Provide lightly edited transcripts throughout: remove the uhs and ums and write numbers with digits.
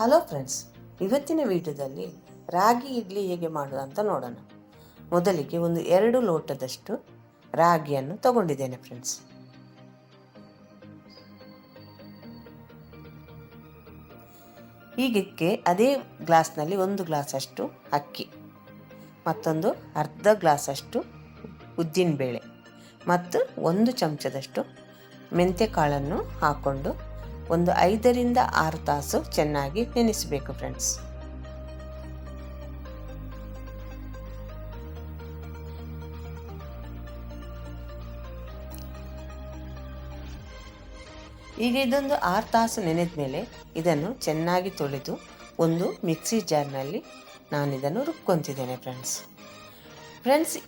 Hello friends, ಇವತ್ತಿನ ವಿಡಿಯೋದಲ್ಲಿ ರಾಗಿ ಇಡ್ಲಿ ಹೇಗೆ ಮಾಡೋದು ಅಂತ ನೋಡೋಣ. ಮೊದಲಿಗೆ ಒಂದು 2 ಲೋಟದಷ್ಟು ರಾಗಿಯನ್ನು ತಗೊಂಡಿದ್ದೇನೆ ಫ್ರೆಂಡ್ಸ್. ಹೀಗಕ್ಕೆ ಅದೇ ಗ್ಲಾಸ್ನಲ್ಲಿ 1 ಗ್ಲಾಸಷ್ಟು ಅಕ್ಕಿ, ಮತ್ತೊಂದು ಅರ್ಧ ಗ್ಲಾಸಷ್ಟು ಉದ್ದಿನಬೇಳೆ ಮತ್ತು 1 ಚಮಚದಷ್ಟು ಮೆಂತ್ಯ ಕಾಳನ್ನು ಹಾಕ್ಕೊಂಡು ಒಂದು 5 ರಿಂದ 6 ತಾಸು ಚೆನ್ನಾಗಿ ನೆನೆಸಬೇಕು ಫ್ರೆಂಡ್ಸ್. ಈಗ ಇದೊಂದು 6 ತಾಸು ನೆನೆದ ಮೇಲೆ ಇದನ್ನು ಚೆನ್ನಾಗಿ ತೊಳೆದು ಒಂದು ಮಿಕ್ಸಿ ಜಾರ್ನಲ್ಲಿ ನಾನು ಇದನ್ನು ರುಬ್ಕೊತಿದ್ದೇನೆ ಫ್ರೆಂಡ್ಸ್.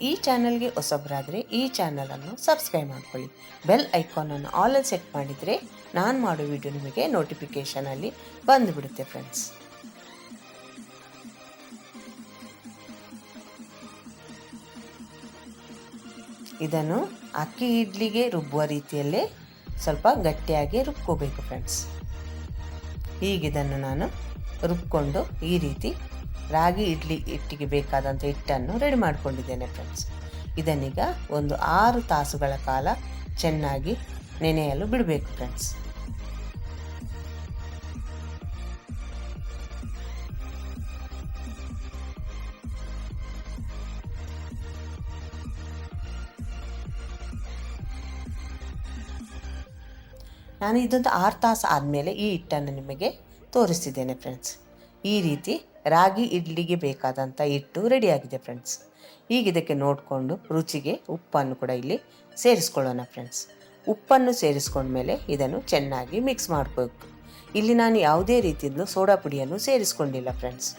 ಈ ಚಾನಲ್ಗೆ ಹೊಸಬರಾದರೆ ಈ ಚಾನಲನ್ನು ಸಬ್ಸ್ಕ್ರೈಬ್ ಮಾಡ್ಕೊಳ್ಳಿ. ಬೆಲ್ ಐಕಾನನ್ನು ಆಲ್ ಸೆಟ್ ಮಾಡಿದರೆ ನಾನು ಮಾಡೋ ವಿಡಿಯೋ ನಿಮಗೆ ನೋಟಿಫಿಕೇಷನಲ್ಲಿ ಬಂದುಬಿಡುತ್ತೆ ಫ್ರೆಂಡ್ಸ್. ಇದನ್ನು ಅಕ್ಕಿ ಇಡ್ಲಿಗೆ ರುಬ್ಬುವ ರೀತಿಯಲ್ಲೇ ಸ್ವಲ್ಪ ಗಟ್ಟಿಯಾಗಿ ರುಬ್ಕೋಬೇಕು ಫ್ರೆಂಡ್ಸ್. ಹೀಗಿದನ್ನು ನಾನು ರುಬ್ಕೊಂಡು ಈ ರೀತಿ ರಾಗಿ ಇಡ್ಲಿ ಹಿಟ್ಟಿಗೆ ಬೇಕಾದಂಥ ಹಿಟ್ಟನ್ನು ರೆಡಿ ಮಾಡಿಕೊಂಡಿದ್ದೇನೆ ಫ್ರೆಂಡ್ಸ್. ಇದನ್ನೀಗ ಒಂದು 6 ತಾಸುಗಳ ಕಾಲ ಚೆನ್ನಾಗಿ ನೆನೆಯಲು ಬಿಡಬೇಕು ಫ್ರೆಂಡ್ಸ್. ನಾನು ಇದೊಂದು 6 ತಾಸು ಆದಮೇಲೆ ಈ ಹಿಟ್ಟನ್ನು ನಿಮಗೆ ತೋರಿಸ್ತಿದ್ದೇನೆ ಫ್ರೆಂಡ್ಸ್. ಈ ರೀತಿ ರಾಗಿ ಇಡ್ಲಿಗೆ ಬೇಕಾದಂಥ ಹಿಟ್ಟು ರೆಡಿಯಾಗಿದೆ ಫ್ರೆಂಡ್ಸ್. ಈಗ ಇದಕ್ಕೆ ನೋಡಿಕೊಂಡು ರುಚಿಗೆ ಉಪ್ಪನ್ನು ಕೂಡ ಇಲ್ಲಿ ಸೇರಿಸ್ಕೊಳ್ಳೋಣ ಫ್ರೆಂಡ್ಸ್. ಉಪ್ಪನ್ನು ಸೇರಿಸ್ಕೊಂಡ್ಮೇಲೆ ಇದನ್ನು ಚೆನ್ನಾಗಿ ಮಿಕ್ಸ್ ಮಾಡಬೇಕು. ಇಲ್ಲಿ ನಾನು ಯಾವುದೇ ರೀತಿಯಲ್ಲೂ ಸೋಡಾ ಪುಡಿಯನ್ನು ಸೇರಿಸ್ಕೊಂಡಿಲ್ಲ ಫ್ರೆಂಡ್ಸ್.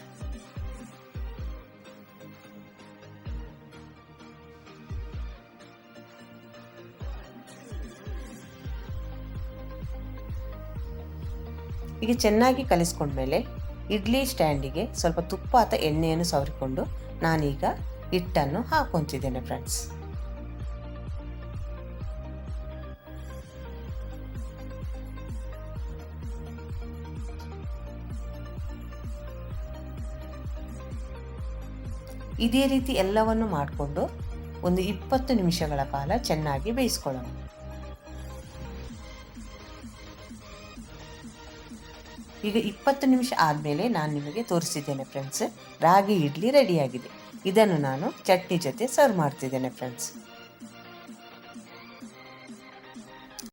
ಈಗ ಚೆನ್ನಾಗಿ ಕಲಿಸ್ಕೊಂಡ್ಮೇಲೆ ಇಡ್ಲಿ ಸ್ಟ್ಯಾಂಡಿಗೆ ಸ್ವಲ್ಪ ತುಪ್ಪ ಅಥವಾ ಎಣ್ಣೆಯನ್ನು ಸವರಿಕೊಂಡು ನಾನೀಗ ಹಿಟ್ಟನ್ನು ಹಾಕೊತಿದ್ದೇನೆ ಫ್ರೆಂಡ್ಸ್. ಇದೇ ರೀತಿ ಎಲ್ಲವನ್ನು ಮಾಡಿಕೊಂಡು ಒಂದು 20 ನಿಮಿಷಗಳ ಕಾಲ ಚೆನ್ನಾಗಿ ಬೇಯಿಸ್ಕೊಳ್ಳೋಣ. ಈಗ 20 ನಿಮಿಷ ಆದಮೇಲೆ ನಾನು ನಿಮಗೆ ತೋರಿಸಿದ್ದೇನೆ ಫ್ರೆಂಡ್ಸ್. ರಾಗಿ ಇಡ್ಲಿ ರೆಡಿಯಾಗಿದೆ. ಇದನ್ನು ನಾನು ಚಟ್ನಿ ಜೊತೆ ಸರ್ವ್ ಮಾಡ್ತಿದ್ದೇನೆ ಫ್ರೆಂಡ್ಸ್.